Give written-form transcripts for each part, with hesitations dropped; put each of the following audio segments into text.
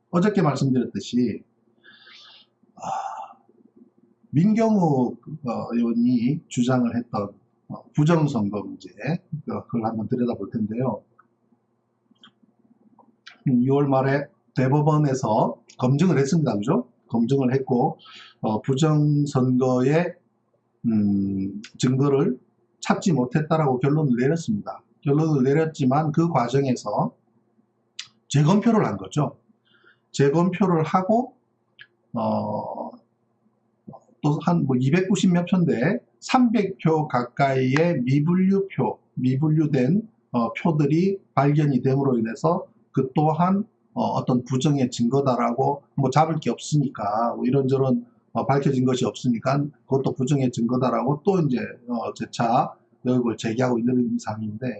어저께 말씀드렸듯이 민경욱 의원이 주장을 했던 부정선거 문제, 그걸 한번 들여다볼 텐데요. 6월 말에 대법원에서 검증을 했습니다. 그죠? 검증을 했고 부정선거의 증거를 찾지 못했다라고 결론을 내렸습니다. 결론을 내렸지만 그 과정에서 재검표를 한 거죠. 재검표를 하고 또 한 290몇 표인데 300표 가까이의 미분류된 표들이 발견이 됨으로 인해서 그 또한 어떤 부정의 증거다라고 잡을 게 없으니까 이런저런 밝혀진 것이 없으니까 그것도 부정의 증거다라고 또 이제 재차 의혹을 제기하고 있는 상황인데,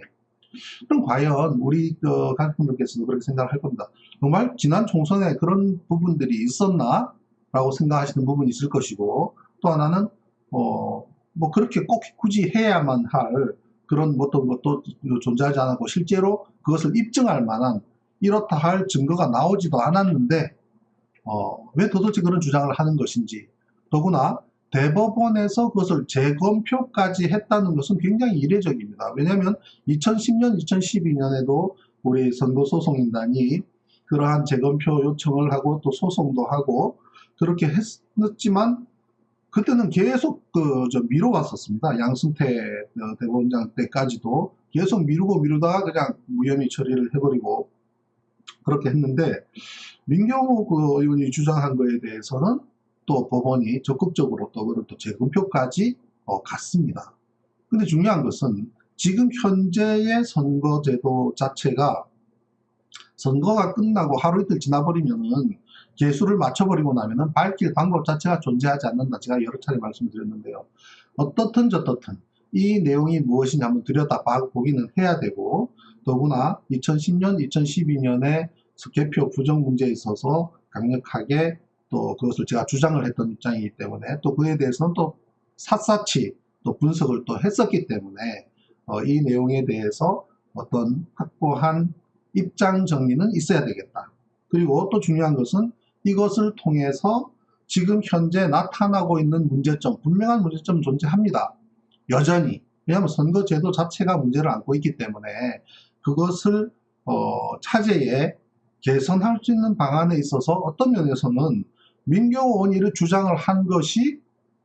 그럼 과연 우리 가족분들께서도 그렇게 생각을 할 겁니다. 정말 지난 총선에 그런 부분들이 있었나? 라고 생각하시는 부분이 있을 것이고, 또 하나는 뭐 그렇게 꼭 굳이 해야만 할 그런 어떤 것도 존재하지 않았고, 실제로 그것을 입증할 만한 이렇다 할 증거가 나오지도 않았는데 왜 도대체 그런 주장을 하는 것인지, 더구나 대법원에서 그것을 재검표까지 했다는 것은 굉장히 이례적입니다. 왜냐하면 2010년, 2012년에도 우리 선거소송인단이 그러한 재검표 요청을 하고 또 소송도 하고 그렇게 했지만 그때는 계속 미뤄왔었습니다. 양승태 대법원장 때까지도 계속 미루다가 그냥 무혐의 처리를 해버리고 그렇게 했는데, 민경욱 의원이 주장한 거에 대해서는 또 법원이 적극적으로 또 재검표까지 갔습니다. 근데 중요한 것은 지금 현재의 선거제도 자체가 선거가 끝나고 하루 이틀 지나버리면은 개수를 맞춰버리고 나면은 밝힐 방법 자체가 존재하지 않는다. 제가 여러 차례 말씀드렸는데요. 어떻든 저떻든 이 내용이 무엇이냐 한번 들여다보기는 해야 되고, 더구나 2010년, 2012년에 개표 부정 문제에 있어서 강력하게 또 그것을 제가 주장을 했던 입장이기 때문에 또 그에 대해서는 또 샅샅이 또 분석을 또 했었기 때문에 이 내용에 대해서 어떤 확고한 입장 정리는 있어야 되겠다. 그리고 또 중요한 것은 이것을 통해서 지금 현재 나타나고 있는 문제점, 분명한 문제점은 존재합니다. 여전히. 왜냐하면 선거제도 자체가 문제를 안고 있기 때문에 그것을 차제에 개선할 수 있는 방안에 있어서 어떤 면에서는 민경욱 의원이 이를 주장을 한 것이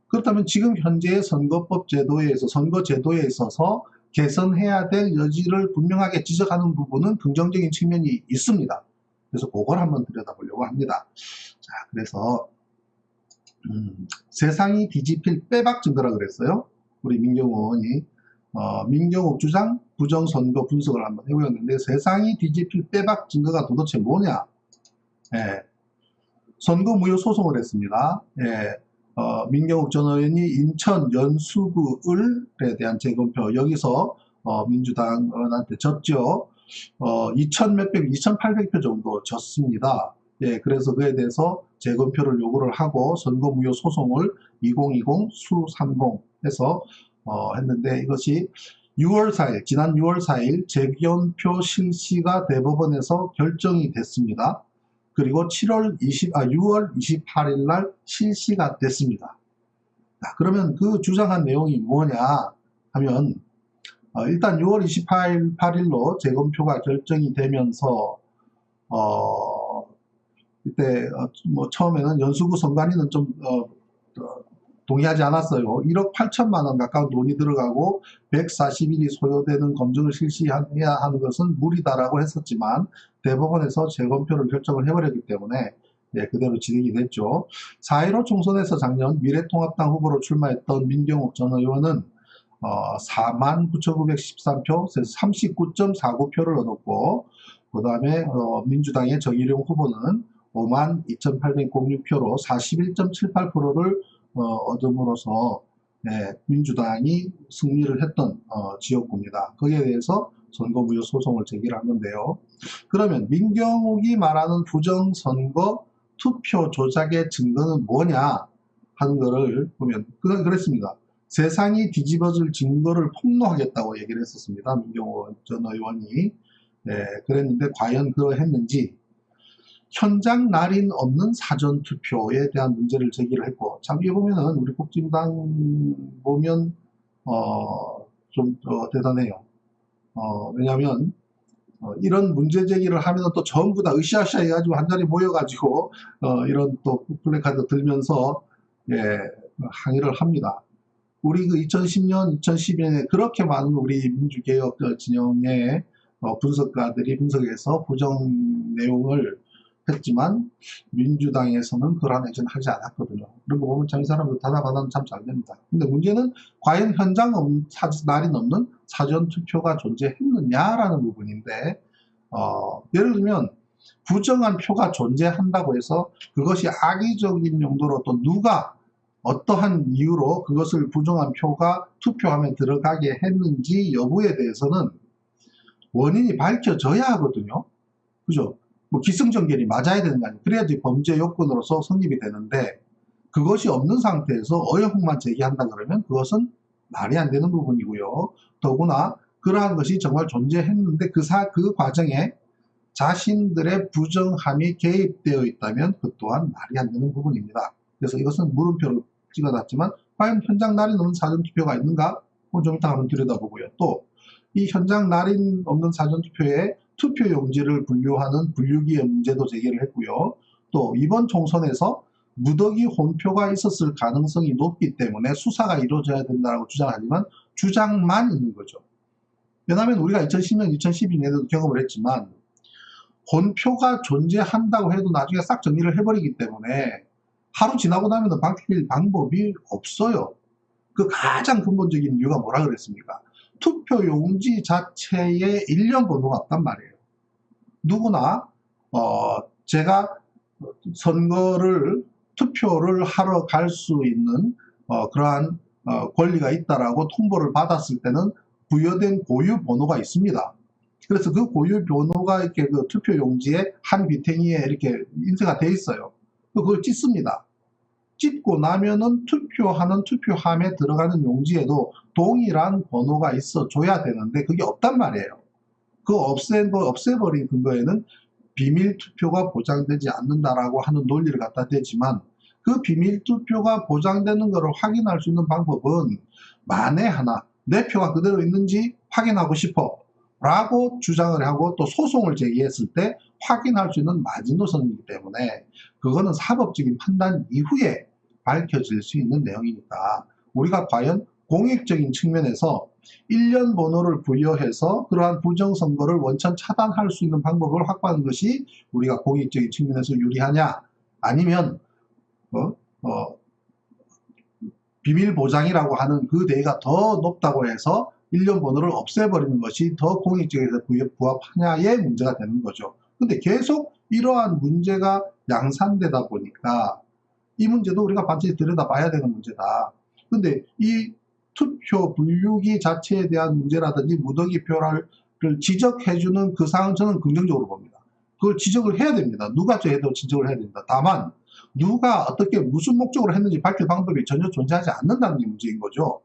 그렇다면 지금 현재의 선거법 제도에 있어서 선거제도에 있어서 개선해야 될 여지를 분명하게 지적하는 부분은 긍정적인 측면이 있습니다. 그래서 그걸 한번 들여다보려고 합니다. 자, 그래서 세상이 뒤집힐 빼박 증거라 그랬어요. 우리 민경욱 의원이 민경욱 주장 부정선거 분석을 한번 해보였는데, 세상이 뒤집힐 빼박 증거가 도대체 뭐냐? 예, 선거 무효 소송을 했습니다. 예, 민경욱 전 의원이 인천 연수구을에 대한 재검표, 여기서 민주당한테 졌죠. 2800표 정도 졌습니다. 예, 그래서 그에 대해서 재검표를 요구를 하고 선거 무효 소송을 2020 수 30 해서 했는데, 이것이 6월 4일, 지난 6월 4일 재검표 실시가 대법원에서 결정이 됐습니다. 그리고 6월 28일 날 실시가 됐습니다. 자, 그러면 그 주장한 내용이 뭐냐 하면, 일단 6월 28일로 재검표가 결정이 되면서 이때 뭐 처음에는 연수구 선관위는 좀 동의하지 않았어요. 1억 8천만 원 가까운 돈이 들어가고 140일이 소요되는 검증을 실시해야 하는 것은 무리다라고 했었지만 대법원에서 재검표를 결정을 해버렸기 때문에 예, 그대로 진행이 됐죠. 4.15 총선에서 작년 미래통합당 후보로 출마했던 민경욱 전 의원은 49,913표, 39.49표를 얻었고, 그 다음에 민주당의 정일용 후보는 52,806표로 41.78%를 얻음으로써 네, 민주당이 승리를 했던 지역구입니다. 거기에 대해서 선거무효 소송을 제기를 한 건데요. 그러면 민경욱이 말하는 부정선거 투표 조작의 증거는 뭐냐 하는 거를 보면 그랬습니다. 세상이 뒤집어질 증거를 폭로하겠다고 얘기를 했었습니다. 민경욱 전 의원이. 네, 그랬는데 과연 그러했는지, 현장 날인 없는 사전투표에 대한 문제를 제기를 했고, 참 이게 보면은 우리 국진당 보면 좀 대단해요. 왜냐하면 이런 문제 제기를 하면 또 전부 다 으쌰으쌰 해가지고 한 자리 모여가지고 이런 또 플래카드 들면서 예, 항의를 합니다. 우리 그 2010년, 2012년에 그렇게 많은 우리 민주개혁 진영의 분석가들이 분석해서 부정 내용을 했지만 민주당에서는 그러한 액션을 하지 않았거든요. 그런 거 보면 참 이 사람들 다다받아는 참 잘 됩니다. 근데 문제는 과연 현장 날이 넘는 사전투표가 존재했느냐라는 부분인데 예를 들면 부정한 표가 존재한다고 해서 그것이 악의적인 용도로 또 누가 어떠한 이유로 그것을 부정한 표가 투표함에 들어가게 했는지 여부에 대해서는 원인이 밝혀져야 하거든요. 그죠? 뭐 기승전결이 맞아야 되는 거 아니에요. 그래야지 범죄 요건으로서 성립이 되는데 그것이 없는 상태에서 의혹만 제기한다 그러면 그것은 말이 안 되는 부분이고요. 더구나 그러한 것이 정말 존재했는데 그 과정에 자신들의 부정함이 개입되어 있다면 그 또한 말이 안 되는 부분입니다. 그래서 이것은 물음표를 찍어놨지만 과연 현장 날인 없는 사전투표가 있는가? 좀 이따 한번 들여다보고요. 또 이 현장 날인 없는 사전투표에 투표용지를 분류하는 분류기의 문제도 제기를 했고요. 또 이번 총선에서 무더기 혼표가 있었을 가능성이 높기 때문에 수사가 이루어져야 된다고 주장하지만 주장만 있는 거죠. 왜냐하면 우리가 2010년, 2012년에도 경험을 했지만 혼표가 존재한다고 해도 나중에 싹 정리를 해버리기 때문에 하루 지나고 나면 바뀔 방법이 없어요. 그 가장 근본적인 이유가 뭐라 그랬습니까? 투표용지 자체에 일련 번호가 없단 말이에요. 누구나 제가 투표를 하러 갈 수 있는 그러한 권리가 있다라고 통보를 받았을 때는 부여된 고유 번호가 있습니다. 그래서 그 고유 번호가 이렇게 그 투표용지에 한 비탱이에 이렇게 인쇄가 돼 있어요. 그걸 찢습니다. 찢고 나면은 투표하는 투표함에 들어가는 용지에도 동일한 번호가 있어 줘야 되는데 그게 없단 말이에요. 그 없애버린 근거에는 비밀 투표가 보장되지 않는다라고 하는 논리를 갖다 대지만 그 비밀 투표가 보장되는 것을 확인할 수 있는 방법은 만에 하나 내 표가 그대로 있는지 확인하고 싶어 라고 주장을 하고 또 소송을 제기했을 때 확인할 수 있는 마지노선이기 때문에 그거는 사법적인 판단 이후에 밝혀질 수 있는 내용이니까 우리가 과연 공익적인 측면에서 일련 번호를 부여해서 그러한 부정선거를 원천 차단할 수 있는 방법을 확보하는 것이 우리가 공익적인 측면에서 유리하냐 아니면 비밀보장이라고 하는 그 대의가 더 높다고 해서 일련 번호를 없애버리는 것이 더 공익적에서 부합하냐의 문제가 되는 거죠. 근데 계속 이러한 문제가 양산되다 보니까 이 문제도 우리가 반드시 들여다봐야 되는 문제다. 근데 이 투표 분류기 자체에 대한 문제라든지 무더기 표를 지적해주는 그 사항은 저는 긍정적으로 봅니다. 그걸 지적을 해야 됩니다. 누가 해도 지적을 해야 됩니다. 다만 누가 어떻게 무슨 목적으로 했는지 밝힐 방법이 전혀 존재하지 않는다는 게 문제인 거죠.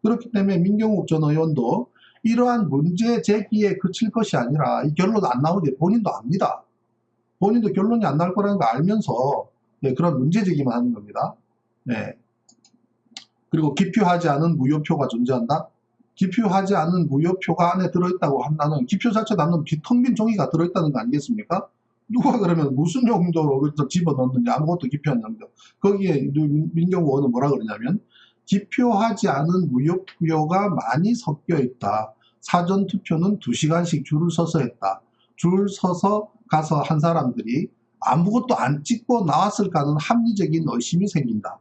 그렇기 때문에 민경욱 전 의원도 이러한 문제 제기에 그칠 것이 아니라 이 결론 안 나오는데 본인도 압니다. 본인도 결론이 안 나올 거라는 거 알면서 그런 문제 제기만 하는 겁니다. 네. 그리고 기표하지 않은 무효표가 존재한다? 기표하지 않은 무효표가 안에 들어있다고 한다는 기표 자체도 안 넣으면 텅 빈 종이가 들어있다는 거 아니겠습니까? 누가 그러면 무슨 용도로 그래서 집어넣는지 아무것도 기표 안 합니다. 거기에 민경욱 의원은 뭐라 그러냐면 기표하지 않은 무효표가 많이 섞여 있다. 사전투표는 2시간씩 줄을 서서 했다. 줄 서서 가서 한 사람들이 아무것도 안 찍고 나왔을까는 합리적인 의심이 생긴다.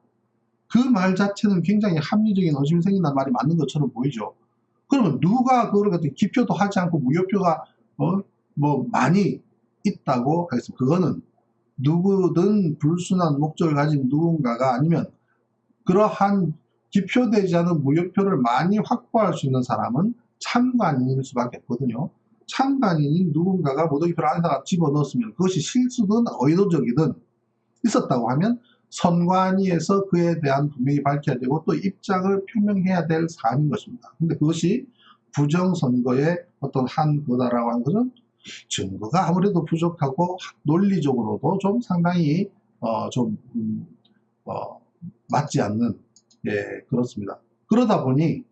그 말 자체는 굉장히 합리적인 의심이 생긴다는 말이 맞는 것처럼 보이죠. 그러면 누가 그걸 갖다 기표도 하지 않고 무효표가 뭐 많이 있다고 하겠습니다. 그거는 누구든 불순한 목적을 가진 누군가가 아니면 그러한 기표되지 않은 무효표를 많이 확보할 수 있는 사람은 참관인일 수밖에 없거든요. 참관인인 누군가가 무더기표를 안에다가 집어넣었으면 그것이 실수든 의도적이든 있었다고 하면 선관위에서 그에 대한 분명히 밝혀야 되고 또 입장을 표명해야 될 사안인 것입니다. 근데 그것이 부정선거의 어떤 한 거다라고 하는 것은 증거가 아무래도 부족하고 논리적으로도 좀 상당히 좀 맞지 않는, 예, 그렇습니다. 그러다 보니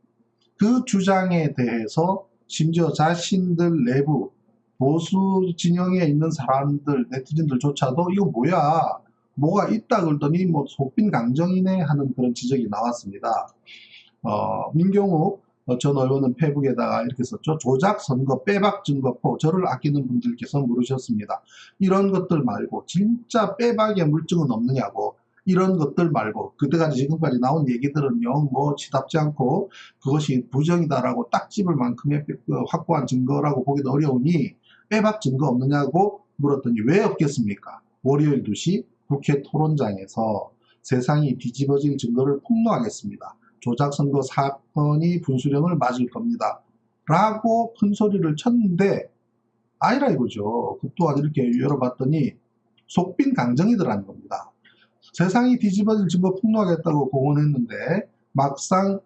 그 주장에 대해서 심지어 자신들 내부 보수 진영에 있는 사람들, 네티즌들조차도 이거 뭐야, 뭐가 있다 그러더니 뭐 속빈 강정이네 하는 그런 지적이 나왔습니다. 민경욱 전 의원은 페북에다가 이렇게 썼죠. 조작 선거 빼박 증거포. 저를 아끼는 분들께서 물으셨습니다. 이런 것들 말고 진짜 빼박의 물증은 없느냐고. 이런 것들 말고 그때까지 지금까지 나온 얘기들은요 뭐 지답지 않고 그것이 부정이다라고 딱 집을 만큼의 확보한 증거라고 보기도 어려우니 빼박 증거 없느냐고 물었더니 왜 없겠습니까? 월요일 2시 국회 토론장에서 세상이 뒤집어질 증거를 폭로하겠습니다. 조작선거 사건이 분수령을 맞을 겁니다. 라고 큰 소리를 쳤는데 아니라 이거죠. 그 또한 이렇게 열어봤더니 속빈 강정이더라는 겁니다. 세상이 뒤집어질 증거 폭로하겠다고 공언했는데 막상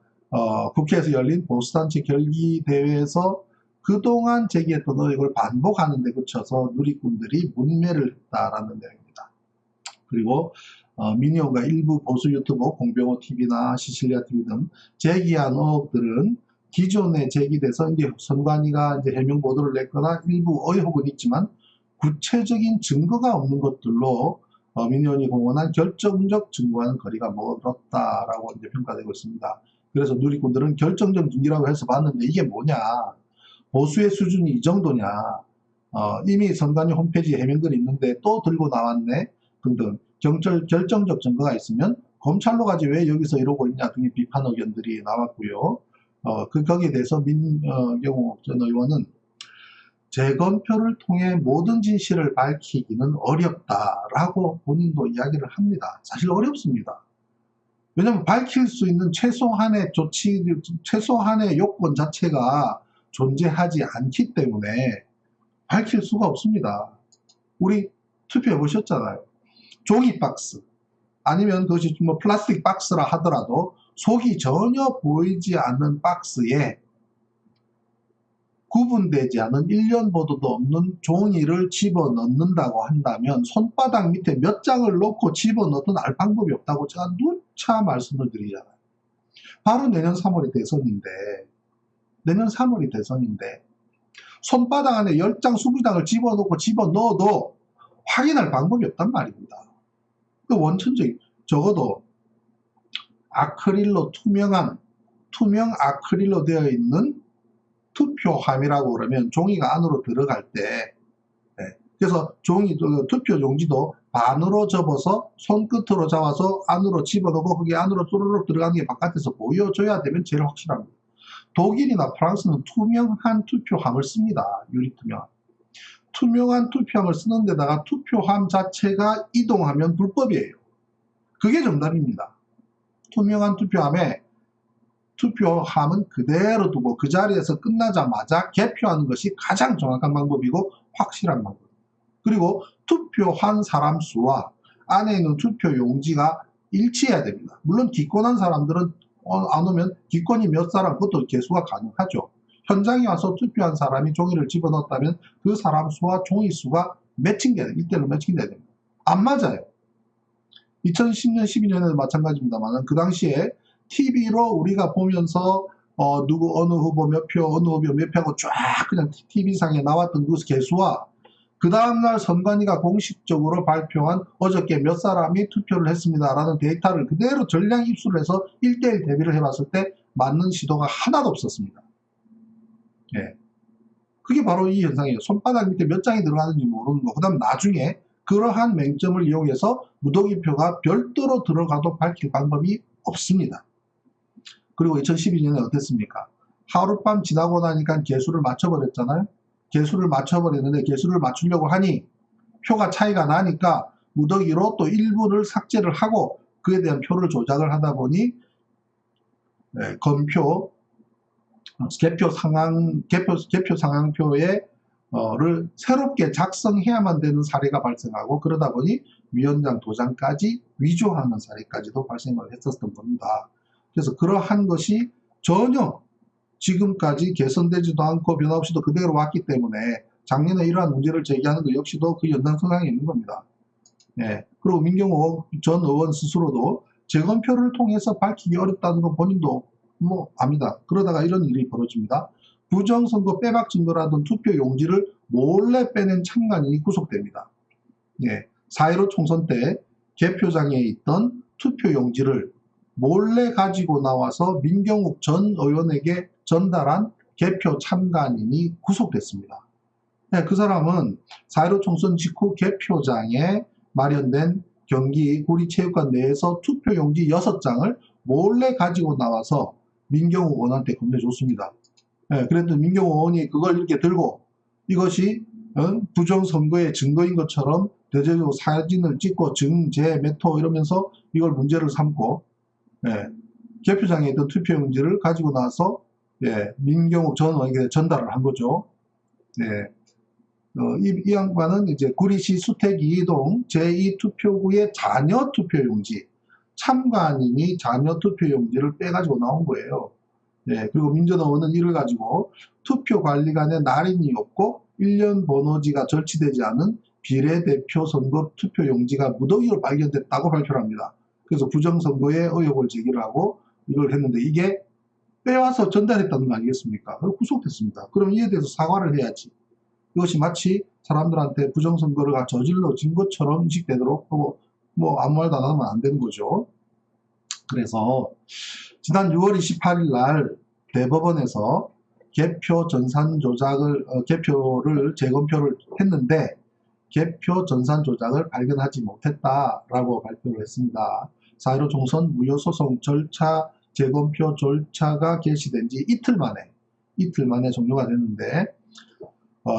국회에서 열린 보수단체 결기대회에서 그동안 제기했던 의혹을 반복하는 데 그쳐서 누리꾼들이 문매를 했다라는 내용입니다. 그리고 미니언과 일부 보수 유튜버 공병호TV나 시칠리아TV 등 제기한 의혹들은 기존에 제기돼서 이제 선관위가 이제 해명 보도를 냈거나 일부 의혹은 있지만 구체적인 증거가 없는 것들로 미니언이 공언한 결정적 증거와는 거리가 멀었다라고 이제 평가되고 있습니다. 그래서 누리꾼들은 결정적 증거라고 해서 봤는데 이게 뭐냐, 보수의 수준이 이 정도냐, 이미 선관위 홈페이지에 해명글이 있는데 또 들고 나왔네 등등 결정적 증거가 있으면 검찰로 가지 왜 여기서 이러고 있냐 등의 비판 의견들이 나왔고요. 거기에 대해서 민경욱 전 의원은 재검표를 통해 모든 진실을 밝히기는 어렵다라고 본인도 이야기를 합니다. 사실 어렵습니다. 왜냐하면 밝힐 수 있는 최소한의 조치, 최소한의 요건 자체가 존재하지 않기 때문에 밝힐 수가 없습니다. 우리 투표해 보셨잖아요. 종이 박스 아니면 그것이 뭐 플라스틱 박스라 하더라도 속이 전혀 보이지 않는 박스에 구분되지 않은 1년 보도도 없는 종이를 집어넣는다고 한다면 손바닥 밑에 몇 장을 놓고 집어넣든 알 방법이 없다고 제가 누차 말씀을 드리잖아요. 바로 내년 3월이 대선인데 손바닥 안에 10장, 20장을 집어넣고 집어넣어도 확인할 방법이 없단 말입니다. 원천적인, 적어도 아크릴로 투명 아크릴로 되어 있는 투표함이라고 그러면 종이가 안으로 들어갈 때, 그래서 투표 용지도 반으로 접어서 손끝으로 잡아서 안으로 집어넣고 그게 안으로 뚜루룩 들어가는 게 바깥에서 보여줘야 되면 제일 확실합니다. 독일이나 프랑스는 투명한 투표함을 씁니다. 유리투명. 투명한 투표함을 쓰는 데다가 투표함 자체가 이동하면 불법이에요. 그게 정답입니다. 투명한 투표함은 그대로 두고 그 자리에서 끝나자마자 개표하는 것이 가장 정확한 방법이고 확실한 방법. 그리고 투표한 사람 수와 안에 있는 투표 용지가 일치해야 됩니다. 물론 기권한 사람들은 안 오면 기권이 몇 사람 그것도 개수가 가능하죠. 현장에 와서 투표한 사람이 종이를 집어넣었다면 그 사람 수와 종이 수가 매칭돼야 돼요. 1대1로 매칭돼야 됩니다. 안 맞아요. 2010년, 12년에도 마찬가지입니다만 그 당시에 TV로 우리가 보면서 어느 후보 몇 표, 어느 후보 몇 표하고 쫙 그냥 TV상에 나왔던 그 개수와 그 다음날 선관위가 공식적으로 발표한 어저께 몇 사람이 투표를 했습니다라는 데이터를 그대로 전량 입수를 해서 1대1 대비를 해봤을 때 맞는 시도가 하나도 없었습니다. 예. 그게 바로 이 현상이에요. 손바닥 밑에 몇 장이 들어가는지 모르는 거. 그 다음 나중에 그러한 맹점을 이용해서 무더기표가 별도로 들어가도 밝힐 방법이 없습니다. 그리고 2012년에 어땠습니까? 하룻밤 지나고 나니까 개수를 맞춰버렸잖아요. 개수를 맞춰버렸는데 개수를 맞추려고 하니 표가 차이가 나니까 무더기로 또 일부를 삭제를 하고 그에 대한 표를 조작을 하다 보니 검표, 개표 상황표를 새롭게 작성해야만 되는 사례가 발생하고 그러다 보니 위원장 도장까지 위조하는 사례까지도 발생을 했었던 겁니다. 그래서 그러한 것이 전혀 지금까지 개선되지도 않고 변화 없이도 그대로 왔기 때문에 작년에 이러한 문제를 제기하는 것 역시도 그 연장선상에 있는 겁니다. 예. 그리고 민경욱 전 의원 스스로도 재검표를 통해서 밝히기 어렵다는 건 본인도 뭐 압니다. 그러다가 이런 일이 벌어집니다. 부정선거 빼박 증거라던 투표 용지를 몰래 빼낸 참관인이 구속됩니다. 예. 4.15 총선 때 개표장에 있던 투표 용지를 몰래 가지고 나와서 민경욱 전 의원에게 전달한 개표 참관인이 구속됐습니다. 네, 그 사람은 4.15 총선 직후 개표장에 마련된 경기 구리체육관 내에서 투표용지 6장을 몰래 가지고 나와서 민경욱 의원한테 건네줬습니다. 네, 그래도 민경욱 의원이 그걸 이렇게 들고 이것이 부정선거의 증거인 것처럼 대대적으로 사진을 찍고 증제, 메토 이러면서 이걸 문제를 삼고 개표장에 있던 투표용지를 가지고 나와서 민경욱 전 의원에게 전달을 한 거죠. 이 양반은 이제 구리시 수택 2동 제2투표구의 자녀 투표용지, 참관인이 자녀 투표용지를 빼가지고 나온 거예요. 그리고 민 전 의원은 이를 가지고 투표관리관에 날인이 없고 1년 번호지가 절취되지 않은 비례대표 선거 투표용지가 무더기로 발견됐다고 발표를 합니다. 그래서 부정선거에 의혹을 제기를 하고 이걸 했는데 이게 빼와서 전달했다는 거 아니겠습니까? 구속됐습니다. 그럼 이에 대해서 사과를 해야지. 이것이 마치 사람들한테 부정선거를 저질러진 것처럼 인식되도록 하고 뭐 아무 말도 안 하면 안 되는 거죠. 그래서 지난 6월 28일 날 대법원에서 개표 전산 조작을 개표를 재검표를 했는데 개표 전산 조작을 발견하지 못했다라고 발표를 했습니다. 4.15 총선 무효소송 절차 재검표 절차가 개시된 지 이틀 만에 종료가 됐는데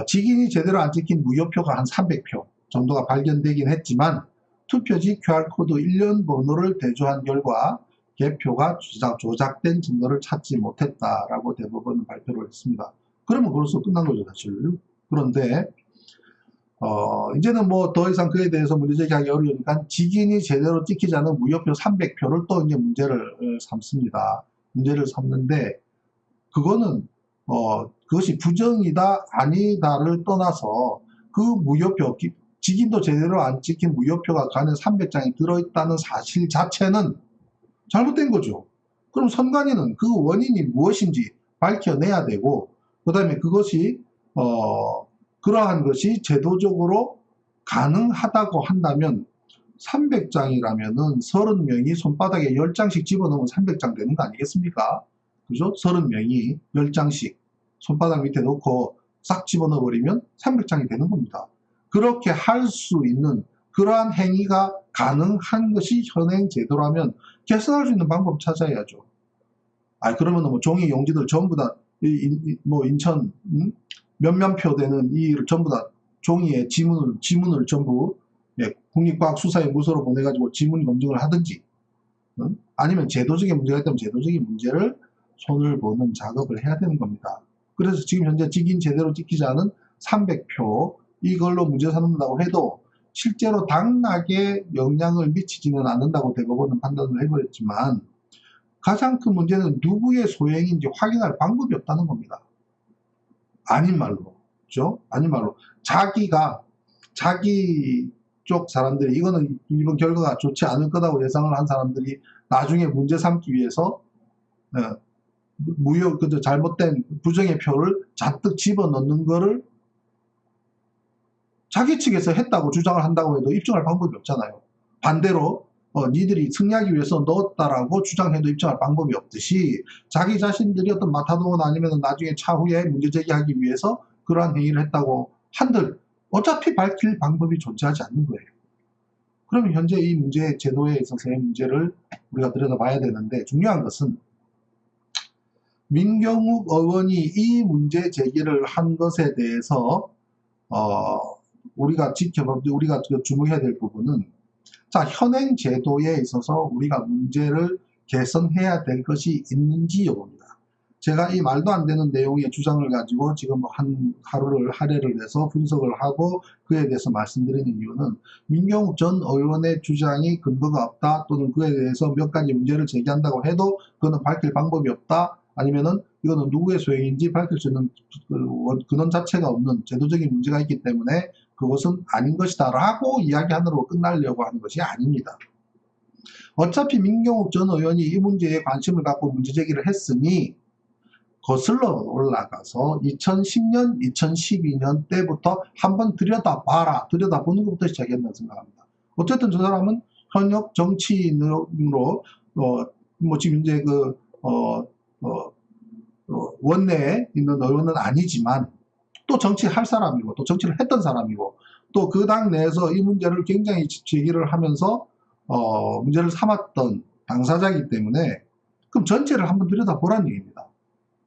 직인이 제대로 안 찍힌 무효표가 한 300표 정도가 발견되긴 했지만 투표지 QR코드 1년 번호를 대조한 결과 개표가 조작된 증거를 찾지 못했다라고 대법원은 발표를 했습니다. 그러면 그로써 끝난 거죠, 사실. 그런데 이제는 뭐 더 이상 그에 대해서 문제 제기하기 어려우니까 직인이 제대로 찍히지 않은 무효표 300표를 또 이제 문제를 삼습니다. 문제를 삼는데 그거는 그것이 부정이다 아니다를 떠나서 그 무효표, 직인도 제대로 안 찍힌 무효표가 간에 300장이 들어있다는 사실 자체는 잘못된 거죠. 그럼 선관위는 그 원인이 무엇인지 밝혀내야 되고 그 다음에 그것이 그러한 것이 제도적으로 가능하다고 한다면 300장이라면은 30명이 손바닥에 10장씩 집어넣으면 300장 되는 거 아니겠습니까? 그죠? 30명이 10장씩 손바닥 밑에 놓고 싹 집어넣어 버리면 300장이 되는 겁니다. 그렇게 할 수 있는 그러한 행위가 가능한 것이 현행 제도라면 개선할 수 있는 방법 찾아야죠. 그러면 뭐 종이 용지들 전부 다 뭐 인천 몇몇 표 되는 이를 전부 다 종이에 지문을 전부 국립과학수사연구소로 보내가지고 지문 검증을 하든지 아니면 제도적인 문제가 있다면 제도적인 문제를 손을 보는 작업을 해야 되는 겁니다. 그래서 지금 현재 직인 제대로 찍히지 않은 300표 이걸로 문제 삼는다고 해도 실제로 당락에 영향을 미치지는 않는다고 대법원은 판단을 해버렸지만 가장 큰 문제는 누구의 소행인지 확인할 방법이 없다는 겁니다. 아닌 말로, 그죠? 아닌 말로 자기 쪽 사람들이 이거는 이번 결과가 좋지 않을 거라고 예상을 한 사람들이 나중에 문제 삼기 위해서 잘못된 부정의 표를 잔뜩 집어넣는 거를 자기 측에서 했다고 주장을 한다고 해도 입증할 방법이 없잖아요. 반대로 니들이 승리하기 위해서 넣었다라고 주장해도 입증할 방법이 없듯이 자기 자신들이 어떤 마타도나 아니면 나중에 차후에 문제 제기하기 위해서 그러한 행위를 했다고 한들 어차피 밝힐 방법이 존재하지 않는 거예요. 그러면 현재 이 문제 제도에 있어서의 문제를 우리가 들여다봐야 되는데 중요한 것은 민경욱 의원이 이 문제 제기를 한 것에 대해서 우리가 주목해야 될 부분은 자, 현행 제도에 있어서 우리가 문제를 개선해야 될 것이 있는지 여부입니다. 제가 이 말도 안 되는 내용의 주장을 가지고 지금 한 하루를 할애를 해서 분석을 하고 그에 대해서 말씀드리는 이유는 민경욱 전 의원의 주장이 근거가 없다 또는 그에 대해서 몇 가지 문제를 제기한다고 해도 그거는 밝힐 방법이 없다 아니면은 이거는 누구의 소행인지 밝힐 수 있는 근원 자체가 없는 제도적인 문제가 있기 때문에 그것은 아닌 것이다 라고 이야기하느라고 끝나려고 하는 것이 아닙니다. 어차피 민경욱 전 의원이 이 문제에 관심을 갖고 문제제기를 했으니 거슬러 올라가서 2010년, 2012년 때부터 한번 들여다봐라. 들여다보는 것부터 시작했다고 생각합니다. 어쨌든 저 사람은 현역 정치인으로 뭐 지금 이제 원내에 있는 의원은 아니지만 또 정치할 사람이고 또 정치를 했던 사람이고 또 그 당 내에서 이 문제를 굉장히 제기를 하면서 문제를 삼았던 당사자이기 때문에 그럼 전체를 한번 들여다보라는 얘기입니다.